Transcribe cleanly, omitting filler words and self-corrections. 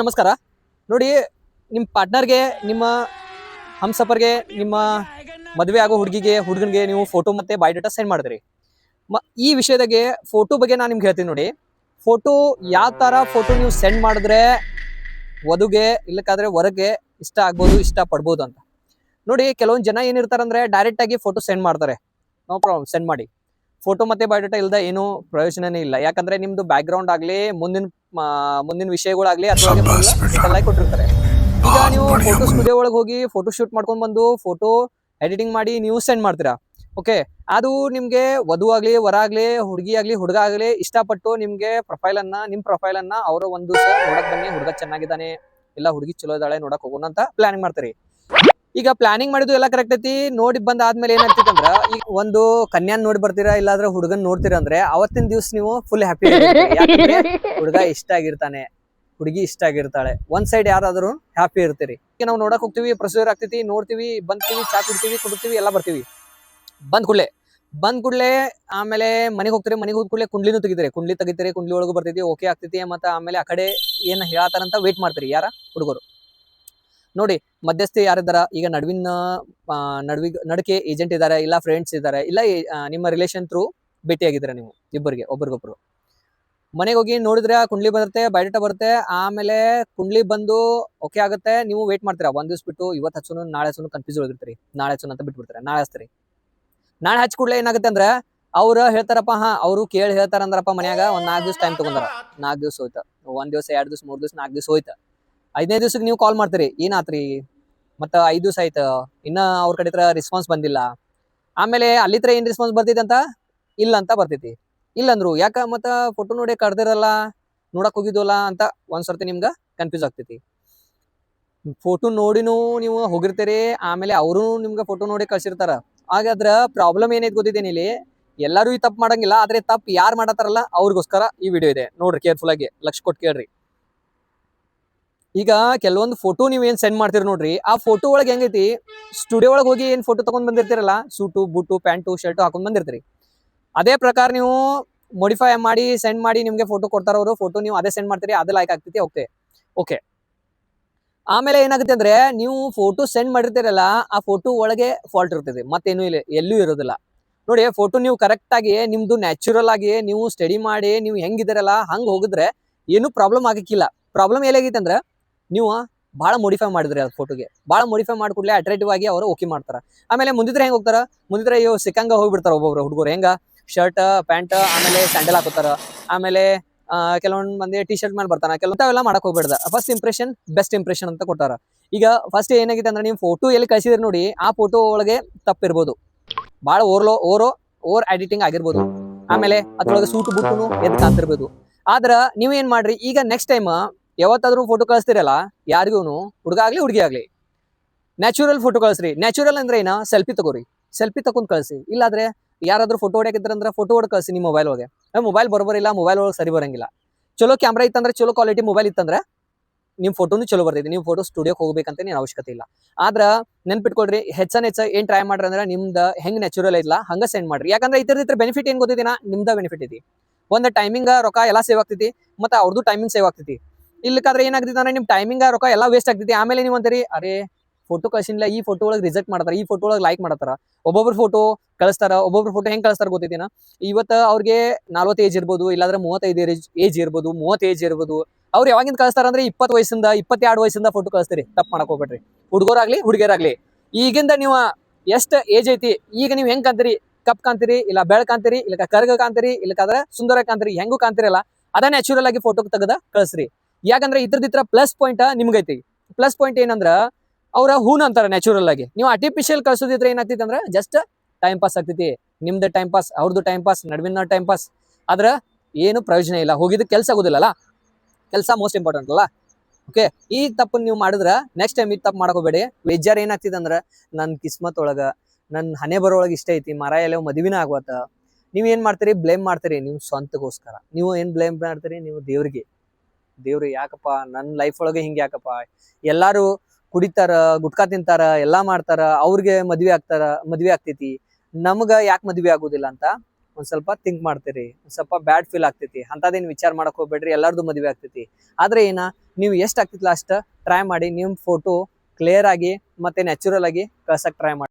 ನಮಸ್ಕಾರ. ನೋಡಿ, ನಿಮ್ಮ ಪಾರ್ಟ್ನರ್ಗೆ, ನಿಮ್ಮ ಹಮ್ಸಫರ್ಗೆ, ನಿಮ್ಮ ಮದುವೆ ಆಗೋ ಹುಡುಗನಿಗೆ ನೀವು ಫೋಟೋ ಮತ್ತೆ ಬಯೋಡೇಟಾ ಸೆಂಡ್ ಮಾಡಿದ್ರಿ. ಈ ವಿಷಯದಾಗೆ ಫೋಟೋ ಬಗ್ಗೆ ನಾನು ನಿಮ್ಗೆ ಹೇಳ್ತೀನಿ ನೋಡಿ. ಫೋಟೋ ಯಾವ ಥರ ಫೋಟೋ ನೀವು ಸೆಂಡ್ ಮಾಡಿದ್ರೆ ವಧುಗೆ ಇಲ್ಲಕ್ಕಾದ್ರೆ ಹೊರಗೆ ಇಷ್ಟ ಆಗ್ಬೋದು, ಇಷ್ಟ ಪಡ್ಬೋದು ಅಂತ ನೋಡಿ. ಕೆಲವೊಂದು ಜನ ಏನಿರ್ತಾರಂದ್ರೆ ಡೈರೆಕ್ಟ್ ಆಗಿ ಫೋಟೋ ಸೆಂಡ್ ಮಾಡ್ತಾರೆ. ನೋ ಪ್ರಾಬ್ಲಮ್, ಸೆಂಡ್ ಮಾಡಿ. ಫೋಟೋ ಮತ್ತೆ ಬಯೋಡೇಟಾ ಇಲ್ಲದ ಏನೂ ಪ್ರಯೋಜನನೇ ಇಲ್ಲ. ಯಾಕಂದ್ರೆ ನಿಮ್ದು ಬ್ಯಾಕ್ ಗ್ರೌಂಡ್ ಆಗಲಿ, ಮುಂದಿನ ವಿಷಯಗಳಾಗ್ಲಿ ಅದ್ರೊಳಗೆ ಕೊಟ್ಟಿರ್ತಾರೆ. ಈಗ ನೀವು ಫೋಟೋ ಸ್ಟುಡಿಯೋ ಒಳಗೆ ಹೋಗಿ ಫೋಟೋ ಶೂಟ್ ಮಾಡ್ಕೊಂಡ್ ಬಂದು ಫೋಟೋ ಎಡಿಟಿಂಗ್ ಮಾಡಿ ನೀವು ಸೆಂಡ್ ಮಾಡ್ತೀರಾ. ಓಕೆ, ಅದು ನಿಮ್ಗೆ ವಧು ಆಗ್ಲಿ, ವರ ಆಗ್ಲಿ, ಹುಡುಗಿ ಆಗ್ಲಿ, ಹುಡುಗ ಆಗ್ಲಿ ಇಷ್ಟಪಟ್ಟು ನಿಮ್ಗೆ ನಿಮ್ ಪ್ರೊಫೈಲ್ ಅನ್ನ ಅವರ ಒಂದು ದಿವಸ ನೋಡಕ್ ಬನ್ನಿ, ಹುಡುಗ ಚೆನ್ನಾಗಿದ್ದಾನೆ ಇಲ್ಲ ಹುಡುಗಿ ಚಲೋ ಇದ್ದಾಳೆ ನೋಡಕ್ ಹೋಗೋಣ ಅಂತ ಪ್ಲಾನಿಂಗ್ ಮಾಡ್ತೀರಿ. ಈಗ ಪ್ಲಾನಿಂಗ್ ಮಾಡಿದ್ದು ಎಲ್ಲ ಕರೆಕ್ಟ್ ಐತಿ. ನೋಡಿ ಬಂದ ಆದ್ಮೇಲೆ ಏನಾಗ್ತೈತಿ ಅಂದ್ರ, ಈಗ ಒಂದು ಕನ್ಯಾನ್ ನೋಡಿ ಬರ್ತೀರಾ ಇಲ್ಲಾಂದ್ರೆ ಹುಡುಗನ್ ನೋಡ್ತೀರಾ ಅಂದ್ರೆ ಅವತ್ತಿನ ದಿವ್ಸ ನೀವು ಫುಲ್ ಹ್ಯಾಪಿ. ಯಾಕಂದ್ರೆ ಹುಡುಗ ಇಷ್ಟ ಆಗಿರ್ತಾನೆ, ಹುಡುಗಿ ಇಷ್ಟ ಆಗಿರ್ತಾಳೆ, ಒಂದ್ ಸೈಡ್ ಯಾರಾದ್ರೂ ಹ್ಯಾಪಿ ಇರ್ತೀರಿ. ಈಗ ನಾವು ನೋಡಕ್ ಹೋಗ್ತೀವಿ, ಪ್ರೊಸೀಜರ್ ಆಗ್ತೈತಿ, ನೋಡ್ತೀವಿ, ಬಂದ್ತೀವಿ, ಚಾ ಕುಡ್ತೀವಿ, ಎಲ್ಲ ಬರ್ತೀವಿ. ಬಂದ್ ಕೂಡಲೇ ಆಮೇಲೆ ಮನೆಗೆ ಹೋಗ್ತೀರಿ. ಮನೆಗೆ ಹೋದ್ ಕೂಡಲೇ ಕುಂಡ್ಲಿನೂ ತೆಗಿತೀರಿ, ಕುಂಡ್ಲಿ ಒಳಗೂ ಬರ್ತೈತಿ, ಓಕೆ ಆಗ್ತೈತಿ. ಮತ್ತೆ ಆಮೇಲೆ ಆ ಕಡೆ ಏನ್ ಹೇಳತ್ತಾರಂತ ವೇಟ್ ಮಾಡ್ತೀರಿ ಯಾರ ಹುಡುಗರು. ನೋಡಿ, ಮಧ್ಯಸ್ಥಿ ಯಾರಿದ್ದಾರ, ಈಗ ನಡುಕೆ ಏಜೆಂಟ್ ಇದ್ದಾರೆ, ಇಲ್ಲ ಫ್ರೆಂಡ್ಸ್ ಇದ್ದಾರೆ, ಇಲ್ಲ ನಿಮ್ಮ ರಿಲೇಷನ್ ಥ್ರೂ ಭೇಟಿಯಾಗಿದ್ದೀರಾ ನೀವು ಒಬ್ರಿಗೊಬ್ರು. ಮನೆಗೆ ಹೋಗಿ ನೋಡಿದ್ರೆ ಕುಂಡ್ಲಿ ಬರುತ್ತೆ, ಬಯೋಡೇಟಾ ಬರುತ್ತೆ. ಆಮೇಲೆ ಕುಂಡ್ಲಿ ಬಂದು ಓಕೆ ಆಗುತ್ತೆ, ನೀವು ವೇಟ್ ಮಾಡ್ತೀರಾ. ಒಂದ್ ದಿವ್ಸ ಬಿಟ್ಟು ಇವತ್ತು ಹಚ್ಚೋನು ನಾಳೆ ಹಚ್ಚೋನು ಕನ್ಫ್ಯೂಸ್ ಒಳಗಿರ್ತೀರಿ. ನಾಳೆ ಹಚ್ಚೋನು ಅಂತ ಬಿಟ್ಬಿಡ್ತಾರೆ, ನಾಳೆ ಹಚ್ತೀರಿ. ನಾಳೆ ಹಚ್ಚ ಕೂಡಲೇ ಏನಾಗುತ್ತೆ ಅಂದ್ರೆ ಅವ್ರು ಹೇಳ್ತಾರಪ್ಪ, ಅವ್ರು ಕೇಳಿ ಹೇಳ್ತಾರಂದ್ರಪ್ಪ ಮನ್ಯಾಗ ಒಂದ್ 4 ದಿವ್ಸ ಟೈಮ್ ತಗೊಂಡಾರ. 4 ದಿವ್ಸ ಹೋಯ್ತು, 1 ದಿವ್ಸ, 2 ದಿವ್ಸ, 3 ದಿವ್ಸ, 4 ದಿವ್ಸ ಹೋಯ್ತು. 5ನೇ ದಿವ್ಸಕ್ಕೆ ನೀವು ಕಾಲ್ ಮಾಡ್ತೀರಿ, ಏನಾತ್ರಿ ಮತ್ತ 5 ದಿವ್ಸ ಆಯ್ತು, ಇನ್ನ ಅವ್ರ ಕಡೆ ಹತ್ರ ರೆಸ್ಪಾನ್ಸ್ ಬಂದಿಲ್ಲ. ಆಮೇಲೆ ಅಲ್ಲಿತ್ರ ಏನ್ ರೆಸ್ಪಾನ್ಸ್ ಬರ್ತೈತಿ ಅಂತ, ಇಲ್ಲ ಅಂತ ಬರ್ತೈತಿ. ಇಲ್ಲಂದ್ರು ಯಾಕ ಮತ್ತ ಫೋಟೋ ನೋಡಿ ಕರ್ದಿರಲ್ಲ, ನೋಡಕ್ ಹೋಗಿದ್ವಲ್ಲ ಅಂತ ಒಂದ್ಸರ್ತಿ ನಿಮ್ಗ ಕನ್ಫ್ಯೂಸ್ ಆಗ್ತೈತಿ. ಫೋಟೋ ನೋಡಿನೂ ನೀವು ಹೋಗಿರ್ತೀರಿ, ಆಮೇಲೆ ಅವರು ನಿಮ್ಗೆ ಫೋಟೋ ನೋಡಿ ಕಳ್ಸಿರ್ತಾರ. ಹಾಗಾದ್ರ ಪ್ರಾಬ್ಲಮ್ ಏನೈತಿ ಗೊತ್ತಿದ್ದೇನೆ ಇಲ್ಲಿ. ಎಲ್ಲರೂ ಈ ತಪ್ಪು ಮಾಡಂಗಿಲ್ಲ, ಆದ್ರೆ ತಪ್ಪು ಯಾರು ಮಾಡತ್ತಾರಲ್ಲ ಅವ್ರಿಗೋಸ್ಕರ ಈ ವಿಡಿಯೋ ಇದೆ. ನೋಡ್ರಿ ಕೇರ್ಫುಲ್ ಆಗಿ, ಲಕ್ಷ ಕೊಟ್ಟು ಕೇಳ್ರಿ. ಈಗ ಕೆಲವೊಂದು ಫೋಟೋ ನೀವು ಏನ್ ಸೆಂಡ್ ಮಾಡ್ತೀರಿ ನೋಡ್ರಿ, ಆ ಫೋಟೋ ಒಳಗೆ ಹೆಂಗೈತಿ, ಸ್ಟುಡಿಯೋ ಒಳಗೆ ಹೋಗಿ ಏನ್ ಫೋಟೋ ತಗೊಂಡ್ ಬಂದಿರ್ತೀರಲ್ಲ, ಸೂಟು ಬೂಟು ಪ್ಯಾಂಟು ಶರ್ಟು ಹಾಕೊಂಡ್ ಬಂದಿರ್ತೀರಿ. ಅದೇ ಪ್ರಕಾರ ನೀವು ಮಾಡಿಫೈ ಮಾಡಿ ಸೆಂಡ್ ಮಾಡಿ ನಿಮ್ಗೆ ಫೋಟೋ ಕೊಡ್ತಾರ ಅವರು. ಫೋಟೋ ನೀವು ಅದೇ ಸೆಂಡ್ ಮಾಡ್ತೀರಿ, ಅದೇ ಲೈಕ್ ಆಗ್ತೈತಿ. ಓಕೆ. ಆಮೇಲೆ ಏನಾಗುತ್ತೆ ಅಂದ್ರೆ, ನೀವು ಫೋಟೋ ಸೆಂಡ್ ಮಾಡಿರ್ತೀರಲ್ಲ, ಆ ಫೋಟೋ ಒಳಗೆ ಫಾಲ್ಟ್ ಇರ್ತದೆ, ಮತ್ತೇನು ಇಲ್ಲ, ಎಲ್ಲೂ ಇರೋದಿಲ್ಲ. ನೋಡಿ, ಫೋಟೋ ನೀವು ಕರೆಕ್ಟ್ ಆಗಿ ನಿಮ್ದು ನ್ಯಾಚುರಲ್ ಆಗಿ ನೀವು ಸ್ಟಡಿ ಮಾಡಿ ನೀವು ಹೆಂಗಿದಿರಲ್ಲ ಹಂಗ ಹೋಗಿದ್ರೆ ಏನು ಪ್ರಾಬ್ಲಮ್ ಆಗಕ್ಕಿಲ್ಲ. ಪ್ರಾಬ್ಲಮ್ ಏನಾಗೈತೆ ಅಂದ್ರೆ, ನೀವು ಭಾಳ ಮಾಡಿಫೈ ಮಾಡಿದ್ರಿ ಅದು ಫೋಟೋಗೆ. ಭಾಳ ಮಾಡಿಫೈ ಮಾಡ್ಕೊಡ್ಲೆ ಅಟ್ರಾಕ್ಟಿವ್ ಆಗಿ ಅವರು ಓಕೆ ಮಾಡ್ತಾರ. ಆಮೇಲೆ ಮುಂದಿದ್ರೆ ಹೆಂಗ್ ಹೋಗ್ತಾರ, ಮುಂದಿದ್ರೆ ಇವ್ ಸಿಕ್ಕಂಗ ಹೋಗ್ಬಿಡ್ತಾರ ಒಬ್ಬೊಬ್ರು ಹುಡುಗರು. ಹೆಂಗ ಶರ್ಟ್ ಪ್ಯಾಂಟ್ ಆಮೇಲೆ ಸ್ಯಾಂಡಲ್ ಹಾಕೋತಾರ. ಆಮೇಲೆ ಕೆಲವೊಂದ್ ಮಂದಿ ಟಿ ಶರ್ಟ್ ಮೇಲೆ ಬರ್ತಾನ. ಕೆಲವೆಲ್ಲ ಮಾಡಕ್ ಹೋಗ್ಬಿಡ್ದ. ಫಸ್ಟ್ ಇಂಪ್ರೆಷನ್ ಬೆಸ್ಟ್ ಇಂಪ್ರೆಷನ್ ಅಂತ ಕೊಟ್ಟಾರ. ಈಗ ಫಸ್ಟ್ ಏನಾಗಿದೆ ಅಂದ್ರೆ, ನೀವು ಫೋಟೋ ಎಲ್ಲಿ ಕಳ್ಸಿದ್ರಿ ನೋಡಿ, ಆ ಫೋಟೋ ಒಳಗೆ ತಪ್ಪಿರ್ಬೋದು, ಭಾಳ ಓವರ್ ಎಡಿಟಿಂಗ್ ಆಗಿರ್ಬೋದು. ಆಮೇಲೆ ಅದ್ರೊಳಗೆ ಸೂಟು ಬುಟ್ಟುನು ಎದ್ದು ಕಾಣ್ತಿರ್ಬೋದು. ಆದ್ರ ನೀವ್ ಏನ್ ಮಾಡ್ರಿ, ಈಗ ನೆಕ್ಸ್ಟ್ ಟೈಮ್ ಯಾವತ್ತಾದ್ರೂ ಫೋಟೋ ಕಳಿಸ್ತಿರಲ್ಲ ಯಾರಿಗೂ, ಹುಡುಗ ಆಗ್ಲಿ ಹುಡುಗಿ ಆಗ್ಲಿ, ನ್ಯಾಚುರಲ್ ಫೋಟೋ ಕಳಿಸ್ರಿ. ನ್ಯಾಚುರಲ್ ಅಂದ್ರೆ ಏನ, ಸೆಲ್ಫಿ ತಗೋರಿ, ಸೆಲ್ಫಿ ತಕೊಂಡ್ ಕಳಿಸಿ. ಇಲ್ಲಾದ್ರೆ ಯಾರಾದ್ರೂ ಫೋಟೋ ಹೊಡ್ಯಾಕಿದ್ರಂದ್ರೆ ಫೋಟೋ ಹೊಡ್ ಕಳಿಸಿ ನಿಮ್ಮ ಮೊಬೈಲ್ ಒಳಗೆ. ಮೊಬೈಲ್ ಬರೋಬರಿಲ್ಲ, ಮೊಬೈಲ್ ಒಳಗೆ ಸರಿ ಬರಂಗಿಲ್ಲ. ಚಲೋ ಕ್ಯಾಮ್ರಾ ಇತ್ತಂದ್ರೆ, ಚಲೋ ಕ್ವಾಲಿಟಿ ಮೊಬೈಲ್ ಇತ್ತಂದ್ರೆ ನಿಮ್ ಫೋಟೋನು ಚಲೋ ಬರ್ತೈತಿ. ನೀವು ಫೋಟೋ ಸ್ಟುಡಿಯೋಗೆ ಹೋಗ್ಬೇಕಂತ ಏನ್ ಅವಶ್ಯಕತೆ ಇಲ್ಲ. ಆದ್ರ ನೆನ್ಪಿಟ್ಕೊಳ್ರಿ, ಹೆಚ್ಚ ಏನ್ ಟ್ರೈ ಮಾಡ್ರಿ ಅಂದ್ರೆ, ನಿಮ್ದ ಹೆಂಗ್ ನ್ಯಾಚುರಲ್ ಐತ್ಲಾ ಹಂಗ ಸೆಂಡ್ ಮಾಡ್ರಿ. ಯಾಕಂದ್ರೆ ಇತರ ಬೆನಿಫಿಟ್ ಏನ್ ಗೊತ್ತಿದ್ದೀನ, ನಿಮ್ದ ಬೆನಿಫಿಟ್ ಐತಿ. ಒಂದ್ ಟೈಮಿಂಗ್ ರೊಕ್ಕ ಎಲ್ಲ ಸೇವ್ ಆಗ್ತೈತಿ, ಮತ್ತೆ ಅವ್ರದ್ದು ಟೈಮಿಂಗ್ ಸೇವ್ ಆಗ್ತೈತಿ. ಇಲ್ಲಕ್ಕಾದ್ರೆ ಏನಾಗ್ತೈತಿ ಅಂದ್ರೆ, ನಿಮ್ ಟೈಮಿಂಗ್ ರೊಕ್ಕ ಎಲ್ಲ ವೇಸ್ಟ್ ಆಗ್ತೈತಿ. ಆಮೇಲೆ ನೀವು ಅಂತೀರಿ, ಅರೆ ಫೋಟೋ ಕಳ್ಸಿಲ್ಲ, ಈ ಫೋಟೋ ಒಳಗೆ ರಿಜೆಕ್ಟ್ ಮಾಡ್ತಾರ, ಈ ಫೋಟೋ ಒಳಗೆ ಲೈಕ್ ಮಾಡ್ತಾರ. ಒಬ್ಬೊಬ್ರು ಫೋಟೋ ಕಳಿಸ್ತಾರ, ಒಬ್ಬೊಬ್ರು ಫೋಟೋ ಹೆಂಗ್ ಕಳಿಸ್ತಾರ ಗೊತ್ತೈತಿನ, ಇವತ್ತು ಅವ್ರಿಗೆ 40 ಏಜ್ ಇರ್ಬೋದು, ಇಲ್ಲಾಂದ್ರೆ 35 ಏಜ್ ಇರ್ಬೋದು, 30 ಏಜ್ ಇರ್ಬೋದು. ಅವ್ರು ಯಾವಾಗಿಂದ ಕಳಿಸ್ತಾರ ಅಂದ್ರೆ 20 ವಯಸ್ಸಿಂದ 22 ವಯಸ್ಸಿಂದ ಫೋಟೋ ಕಳಿಸ್ತೀರಿ. ತಪ್ಪು ಮಾಡಕ್ ಹೋಗ್ಬೇಡ್ರಿ, ಹುಡುಗರಾಗ್ಲಿ ಹುಡುಗಿಯರಾಗ್ಲಿ. ಈಗಿಂದ ನೀವು ಎಷ್ಟ್ ಏಜ್ ಐತಿ, ಈಗ ನೀವು ಹೆಂಗ್ ಕಾಣ್ತೀರಿ, ಕಪ್ ಕಾಣ್ತೀರಿ, ಇಲ್ಲ ಬೆಳ್ ಕಾಣ್ತೀರಿ, ಇಲ್ಲ ಕರ್ಗ ಕಾಣ್ತೀರಿ, ಇಲ್ಲಕ್ಕಾದ್ರೆ ಸುಂದರ ಕಾಣ್ತೀರಿ, ಹೆಂಗೂ ಕಾಣ್ತಿರಲ್ಲ ಅದ ನ್ಯಾಚುರಲ್ ಆಗಿ ಫೋಟೋ ತೆಗೆದ ಕಳಿಸ್ರಿ. ಯಾಕಂದ್ರೆ ಇದ್ರ ಪ್ಲಸ್ ಪಾಯಿಂಟ್ ನಿಮ್ಗೈತಿ. ಪ್ಲಸ್ ಪಾಯಿಂಟ್ ಏನಂದ್ರ, ಅವ್ರ ಹೂನ್ ಅಂತಾರ ನ್ಯಾಚುರಲ್ ಆಗಿ. ನೀವು ಆರ್ಟಿಫಿಷಿಯಲ್ ಕಳ್ಸೋದಿದ್ರೆ ಏನಾಗ್ತೈತಿ ಅಂದ್ರೆ, ಜಸ್ಟ್ ಟೈಮ್ ಪಾಸ್ ಆಗ್ತೈತಿ. ನಿಮ್ದು ಟೈಮ್ ಪಾಸ್, ಅವ್ರದ್ದು ಟೈಮ್ ಪಾಸ್, ನಡುವಿನ ಟೈಮ್ ಪಾಸ್. ಆದ್ರ ಏನು ಪ್ರಯೋಜನ ಇಲ್ಲ, ಹೋಗಿದ್ದು ಕೆಲ್ಸ ಆಗೋದಿಲ್ಲಲ್ಲ. ಕೆಲಸ ಮೋಸ್ಟ್ ಇಂಪಾರ್ಟೆಂಟ್ ಅಲ್ಲ. ಓಕೆ, ಈ ತಪ್ಪನ್ನು ನೀವು ಮಾಡಿದ್ರ ನೆಕ್ಸ್ಟ್ ಟೈಮ್ ಈ ತಪ್ಪು ಮಾಡ್ಕೋಬೇಡಿ. ಬೇಜಾರ್ ಏನಾಗ್ತಿದೆ ಅಂದ್ರೆ, ನನ್ನ ಕಿಸ್ಮತ್ ಒಳಗ ನನ್ನ ಹಣೆ ಬರೋಳಗೆ ಇಷ್ಟ ಐತಿ, ಮರ ಎಲ್ಲ ಮದುವಿನ ಆಗ್ವತ್ತ. ನೀವ್ ಏನ್ ಮಾಡ್ತೀರಿ, ಬ್ಲೇಮ್ ಮಾಡ್ತೀರಿ ನೀವು ಸ್ವಂತಗೋಸ್ಕರ. ನೀವು ಏನ್ ಬ್ಲೇಮ್ ಮಾಡ್ತೀರಿ, ನೀವು ದೇವ್ರು ಯಾಕಪ್ಪ ನನ್ನ ಲೈಫ್ ಒಳಗೆ ಹಿಂಗೆ ಯಾಕಪ್ಪ, ಎಲ್ಲಾರು ಕುಡಿತಾರ, ಗುಟ್ಕಾ ತಿಂತಾರ, ಎಲ್ಲಾ ಮಾಡ್ತಾರ, ಅವ್ರಿಗೆ ಮದ್ವೆ ಆಗ್ತೈತಿ, ನಮ್ಗ ಯಾಕೆ ಮದ್ವೆ ಆಗುದಿಲ್ಲ ಅಂತ ಒಂದ್ ಸ್ವಲ್ಪ ಥಿಂಕ್ ಮಾಡ್ತೀರಿ. ಒಂದ್ ಸ್ವಲ್ಪ ಬ್ಯಾಡ್ ಫೀಲ್ ಆಗ್ತೈತಿ. ಅಂತದೇನ್ ವಿಚಾರ ಮಾಡಕ್ ಹೋಗ್ಬೇಡ್ರಿ, ಎಲ್ಲಾರ್ದು ಮದ್ವೆ ಆಗ್ತೈತಿ. ಆದ್ರೆ ಏನ, ನೀವು ಎಷ್ಟು ಆಗ್ತಿತ್ತಲ್ಲ ಅಷ್ಟು ಟ್ರೈ ಮಾಡಿ ನಿಮ್ಮ ಫೋಟೋ ಕ್ಲಿಯರ್ ಆಗಿ ಮತ್ತೆ ನ್ಯಾಚುರಲ್ ಆಗಿ ಕಳ್ಸಕ್ ಟ್ರೈ ಮಾಡಿ.